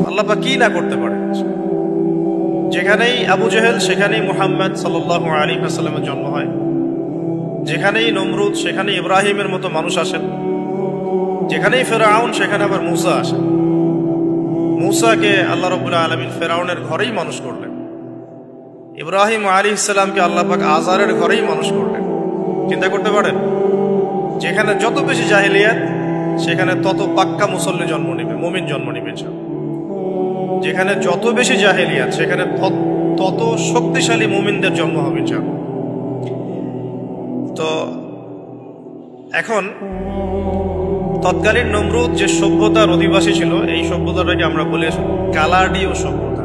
আল্লাহ পাক কি না করতে পারে। যেখানেই আবু জেহেল সেখানেই মুহাম্মদ সাল্লাল্লাহু আলাইহি ওয়াসাল্লামের জন্ম হয়, যেখানেই নমরুদ সেখানেই ইব্রাহিমের মতো মানুষ আসেন, যেখানেই ফেরাউন সেখানে আবার মূসা আসেন। মূসাকে আল্লাহ রাব্বুল আলামিন ফেরাউনের ঘরেই মানুষ করলেন, ইব্রাহিম আলাইহিস সালামকে আল্লাহ পাক আজারের ঘরেই মানুষ করলেন। চিন্তা করতে পারেন, যেখানে যত বেশি জাহেলিয়াত সেখানে তত পাক্কা মুসল্লি জন্ম নেবে, মুমিন জন্ম নেবে। যেখানে যত বেশি জাহেলিয়াত সেখানে তত শক্তিশালী মুমিনদের জন্ম হবে। তো এখন তৎকালীন নমরুদ যে সভ্যতার অধিবাসী ছিল, এই সভ্যতাটাকে আমরা বলি কালাডীয় সভ্যতা।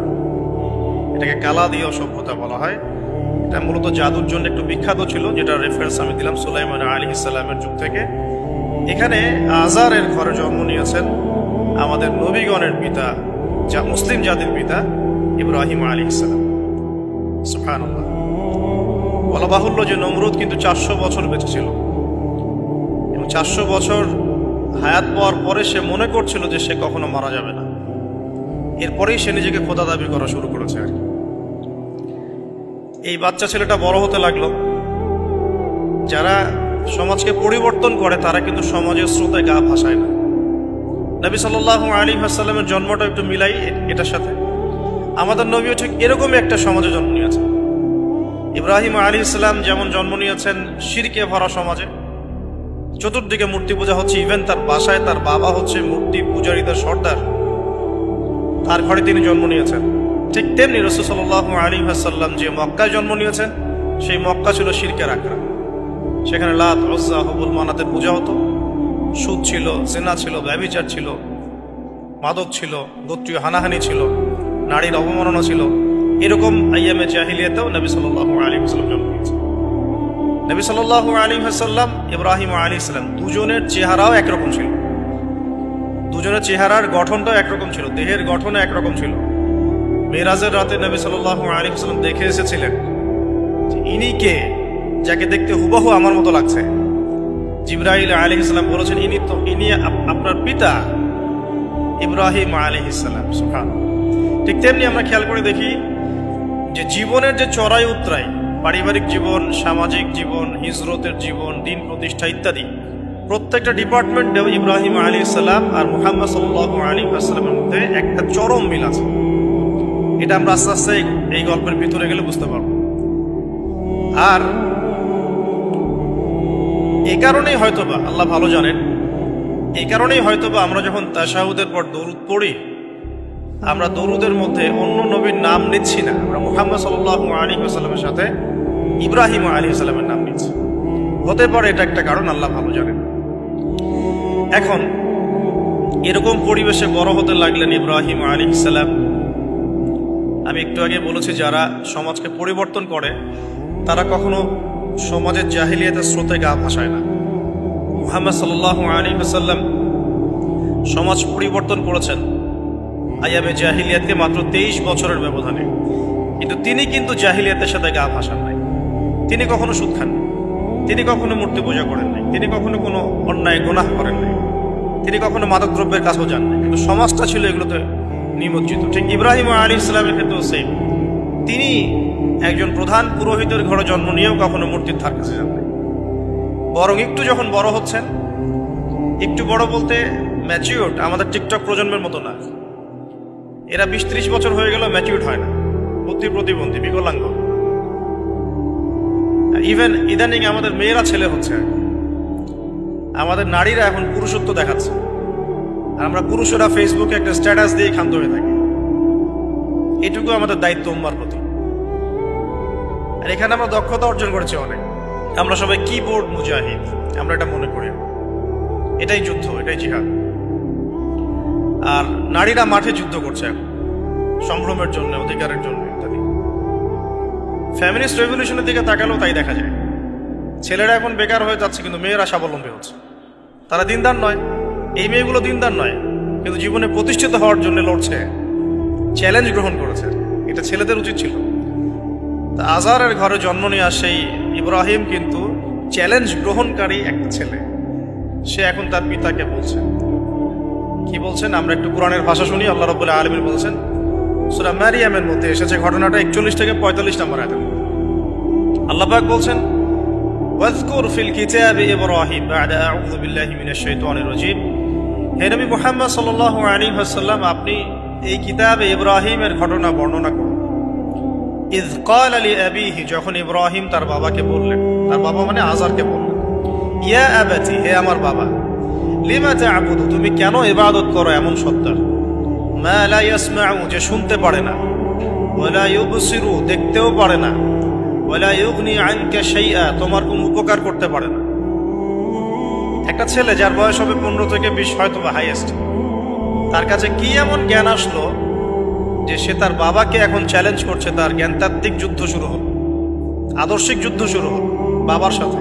এটাকে কালাদীয় সভ্যতা বলা হয়। এটা মূলত জাদুর জন্য একটু বিখ্যাত ছিল, যেটা রেফারেন্স আমি দিলাম সুলাইমান আলাইহিস সালামের যুগ থেকে। এখানে আজারের ঘরে জন্ম নিয়েছেন আমাদের নবীগণের পিতা, যা মুসলিম জাতির পিতা ইব্রাহিম আলাইহিস সালাম। সুবহানাল্লাহ। বলা বাহুল্য যে নমরুদ কিন্তু 400 বছর বেঁচে ছিল, এবং 400 বছর হায়াত পাওয়ার পরে সে মনে করছিল যে সে কখনো মারা যাবে না। এরপরেই সে নিজেকে খোদা দাবি করা শুরু করেছে আর কি। এই বাচ্চা ছেলেটা বড় হতে লাগলো। যারা সমাজকে পরিবর্তন করে তারা কিন্তু সমাজের স্রোতে গা ভাসায় না। নবী সাল্লাল্লাহু আলাইহি ওয়াসাল্লামের জন্মটা একটু মিলাই এটার সাথে। আমাদের নবীও ঠিক এরকমই একটা সমাজে জন্ম নিয়েছেন। ইব্রাহিম আলাইহিস সালাম যেমন জন্ম নিয়েছেন শিরকে ভরা সমাজে, চতুর্দিকে মূর্তি পূজা হচ্ছে, ইভেন তার বাসায় তার বাবা হচ্ছে মূর্তি পূজারীদের সর্দার, তার ঘরে তিনি জন্ম নিয়েছেন। ঠিক তেমনি রাসূল সাল্লাল্লাহু আলাইহি ওয়াসাল্লাম যে মক্কায় জন্ম নিয়েছেন, সেই মক্কা ছিল শিরকের আখড়া। সেখানে লাত, উজ্জা, হুবল, মানাতের পূজা হতো, সুদ ছিল, জিনা ছিল, ব্যভিচার ছিল, মাদক ছিল, গোত্রীয় হানাহানি ছিল, নারীর অবমাননা ছিল। এরকম আইয়ামে জাহিলিয়াতেও নবী সাল্লাল্লাহু আলাইহি ওয়াসাল্লাম জন্ম নিয়েছেন। নবী সাল্লাল্লাহু আলাইহি ওয়াসাল্লাম ইব্রাহিম আলাইহিস সালাম দুজনের চেহারাও একরকম ছিল, দুজনের চেহারার গঠনটাও একরকম ছিল, দেহের গঠনও একরকম ছিল। মেরাজের রাতে নবী সাল্লাল্লাহু আলাইহি ওয়াসাল্লাম দেখে এসেছিলেন ইনি কে, যাকে দেখতে হুবহু আমার মতো লাগছে। জিবরাইল আলাইহিস সালাম বলেছেন ইনি আপনার পিতা ইব্রাহিম আলাইহিস সালাম। সুবহানাল্লাহ। ঠিক তেমনি আমরা খেয়াল করে দেখি যে জীবনের যে চড়াই উতরাই, পারিবারিক জীবন, সামাজিক জীবন, হিজরতের জীবন, দিন প্রতিষ্ঠা ইত্যাদি, প্রত্যেকটা ডিপার্টমেন্টেও ইব্রাহিম আলাইহিস সালাম আর মুহাম্মদ সাল্লাল্লাহু আলাইহি ওয়াসাল্লামের মধ্যে একটা চরম মিল আছে। এটা আমরা আস্তে আস্তে এই গল্পের ভিতরে গেলে বুঝতে পারবো। আর এই কারণেই হয়তোবা আল্লাহ ভালো জানেন, এই কারণেই হয়তোবা আমরা যখন তাশাহুদের পর দরুদ পড়ি, আমরা দরুদের মধ্যে অন্য নবীর নাম নিচ্ছি না, আমরা মুহাম্মদ সাল্লাল্লাহু আলাইহি ওয়াসাল্লামের সাথে ইব্রাহিম আলাইহিস সালামের নাম নিচ্ছি। হতে পারে এটা একটা কারণ, আল্লাহ ভালো জানেন। এখন এরকম পরিবেশে বড় হতে লাগলেন ইব্রাহিম আলাইহিস সালাম। আমি একটু আগে বলেছি যারা সমাজকে পরিবর্তন করে তারা কখনো সমাজের জাহিলিয়াতের স্রোতে গা ভাসায় না। মুহাম্মদ সাল্লাল্লাহু আলাইহি ওয়াসাল্লাম সমাজ পরিবর্তন করেছেন আইয়ামে জাহিলিয়াতকে মাত্র 23 বছরের ব্যবধানে, কিন্তু তিনি কিন্তু জাহিলিয়াতের সাথে গা ভাসান নাই। তিনি কখনো সুদ খান নাই, তিনি কখনো মূর্তি পূজা করেন নাই, তিনি কখনো কোনো অন্যায় গুনাহ করেন নাই, তিনি কখনো মাদক দ্রব্যের কাছেও যান নাই, কিন্তু সমাজটা ছিল এগুলোতে নিমজ্জিত। ঠিক ইব্রাহিম আলাইহিস সালামের ক্ষেত্রেও সেম। তিনি একজন প্রধান পুরোহিতের ঘরে জন্ম নিয়েও কখনো মূর্তির ধার কাছে যান নাই। বরং একটু যখন বড় হচ্ছেন, একটু বড় বলতে ম্যাচিউরড, আমাদের টিকটক প্রজন্মের মতো না, এরা 20-30 বছর হয়ে গেল ম্যাচিউরড হয় না, বুদ্ধি প্রতিবন্ধী, বিকলাঙ্গ। ইভেন ইদানিং আমাদের মেয়েরা ছেলে হচ্ছে, আমাদের নারীরা এখন পুরুষত্ব দেখাচ্ছে, আর আমরা পুরুষেরা ফেসবুকে একটা স্ট্যাটাস দিয়ে ক্ষান্ত হয়ে থাকি। এটুকু আমাদের দায়িত্ব উম্মার প্রতি। আর এখানে আমরা দক্ষতা অর্জন করেছি অনেক। আমরা সবাই কিবোর্ড মুজাহিদ, আমরা এটা মনে করি। এটাই যুদ্ধ, এটাই জিহাদ। আর নারীরা মাঠে যুদ্ধ করছে এখন সম্ভ্রমের জন্য, অধিকারের জন্য ইত্যাদি। ফ্যামিলিস্ট রেভলিউশনের দিকে তাকালেও তাই দেখা যায়। ছেলেরা এখন বেকার হয়ে যাচ্ছে, কিন্তু মেয়েরা স্বাবলম্বী হচ্ছে। তারা দিনদার নয়, এই মেয়েগুলো দিনদার নয়, কিন্তু জীবনে প্রতিষ্ঠিত হওয়ার জন্য লড়ছে, চ্যালেঞ্জ গ্রহণ করেছে। এটা ছেলেদের উচিত ছিল। আজারের ঘরে জন্ম নেওয়া সেই ইব্রাহিম কিন্তু চ্যালেঞ্জ গ্রহণকারী একটা ছেলে। সে এখন তার পিতাকে বলছে কি বলছেন? আমরা একটু কোরআনের ভাষা শুনি। আল্লাহ রাব্বুল আলামিন বলছেন সূরা মারিয়ামের মধ্যে এসেছে ঘটনাটা 41 থেকে 45 নম্বর আয়াতে। আল্লাহ পাক বলছেন ওয়াজকুর ফিল কিতাবি ইব্রাহিম বা'দা আউযু বিল্লাহি মিনাশ শাইতানির রাজীম। হে নবী মুহাম্মদ সাল্লাল্লাহু আলাইহি ওয়াসাল্লাম, আপনি এই কিতাবে ইব্রাহিমের ঘটনা বর্ণনা করুন। ইয ক্বালা লিআবিহি, যখন ইব্রাহিম তার বাবাকে বললেন, তার বাবা মানে আযারকে বললেন, ইয়া আবাতি, হে আমার বাবা, লিমা তা'বুদু, তুমি কেন ইবাদত করো এমন সত্তার, মা লা ইয়াসমাউ, যে শুনতে পারে না, ওয়ালা ইউবসিরু, দেখতেও পারে না, ওয়ালা ইউগনি আনকা শাইআ, তোমার কোনো উপকার করতে পারে না। একটা ছেলে যার বয়স হবে 15 থেকে 20 হয়তো বা হাইয়েস্ট, তার কাছে কি এমন জ্ঞান আসলো যে সে তার বাবাকে এখন চ্যালেঞ্জ করছে, তার জ্ঞানতাত্ত্বিক যুদ্ধ শুরু হল, আদর্শিক যুদ্ধ শুরু হল বাবার সাথে।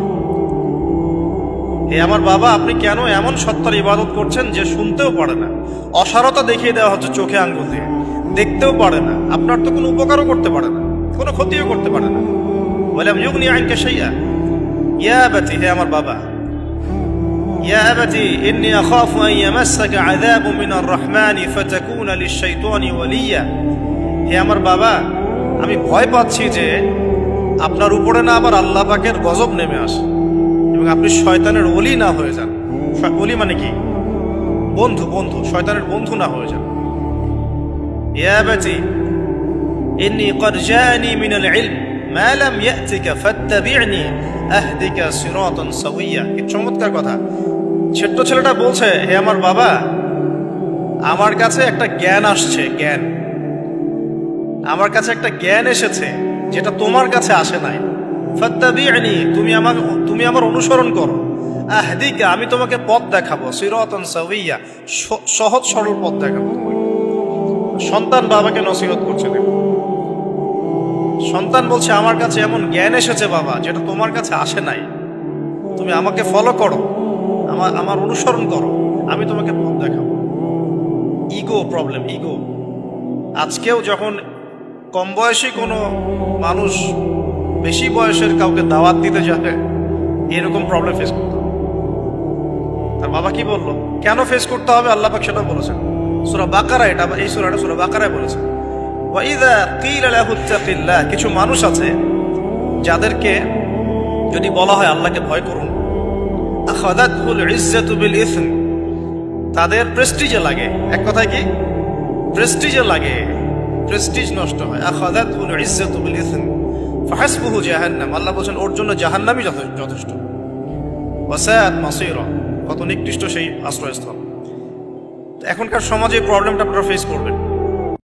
হে আমার বাবা, আপনি কেন এমন সত্তার ইবাদত করছেন যে শুনতেও পারে না? অসারতা দেখিয়ে দেওয়া হচ্ছে চোখে আঙ্গুল দিয়ে, দেখতেও পারে না, আপনার তো কোনো উপকারও করতে পারে না, কোনো ক্ষতিও করতে পারে না। ওয়ালাম ইউগনি আনকা শাইআ, ইয়া আবাতি, হে আমার বাবা, ইয়া আবাতি ইন্নী আখাফু আন ইয়ামাসসাকা আযাবুম মিনার রাহমানি ফাতাকুনা লিশ-শাইতানি ওয়ালিয়্যা, হে আমার বাবা, আমি ভয় পাচ্ছি যে আপনার উপরে না আবার আল্লাহ পাকের গজব নেমে আসে এবং আপনি শয়তানের ওলি না হয়ে যান। ওলি মানে কি? বন্ধু, বন্ধু, শয়তানের বন্ধু না হয়ে যান। ইয়া আবাতি ইন্নী ক্বাদ জাআনি মিনাল ইলম মা লাম ইয়াতিকা ফাত্তাবি'নি আহদিকা সিরাতান সাওয়্যা। কি চমৎকার কথা! ছোট্ট ছেলেটা বলছে, হে আমার বাবা, আমার কাছে একটা জ্ঞান আসছে, জ্ঞান, আমার কাছে একটা জ্ঞান এসেছে যেটা তোমার কাছে আসে নাই। ফাত্তাবি'নি, তুমি আমার অনুসরণ করো। আহদিকা, আমি তোমাকে পথ দেখাবো। সিরাতান সাওয়্যা, সহজ সরল পথ দেখাবো তোমাকে। সন্তান বাবাকে নসিহত করছে। দেখো, সন্তান বলছে, আমার কাছে এমন জ্ঞান এসেছে বাবা যেটা তোমার কাছে আসে নাই, তুমি আমাকে ফলো করো, আমার অনুসরণ করো, আমি তোমাকে পথ দেখাবো। Ego problem, ego. আজকেও যখন কম বয়সী কোনো মানুষ বেশি বয়সের কাউকে দাওয়াত দিতে যাবে, এরকম প্রবলেম ফেস করতে হবে। তার বাবা কি বললো, কেন ফেস করতে হবে আল্লাহ পাক সেটা বলেছেন সূরা বাকারা, এটা এই সূরাটা সূরা বাকারায় বলেছেন। ওয়াইযা কিলা লাহু ইত্তাকিল্লাহ, কিছু মানুষ আছে যাদেরকে যদি বলা হয় আল্লাহকে ভয় করুন, আখাযাতহুল ইজ্জাতু বিল ইসম, তাদের প্রেস্টিজে লাগে। এক কথায় কি? প্রেস্টিজে লাগে, প্রেস্টিজ নষ্ট হয়। আখাযাতহুল ইজ্জাতু বিল ইসম ফাহাসবুহু জাহান্নাম, আল্লাহ বলেন ওর জন্য জাহান্নামই যথেষ্ট। ওয়াসাআত মাসীরা, কত নিকৃষ্ট সেই আশ্রয়স্থল। এখনকার সমাজে এই প্রবলেমটা আপনারা ফেস করবেন।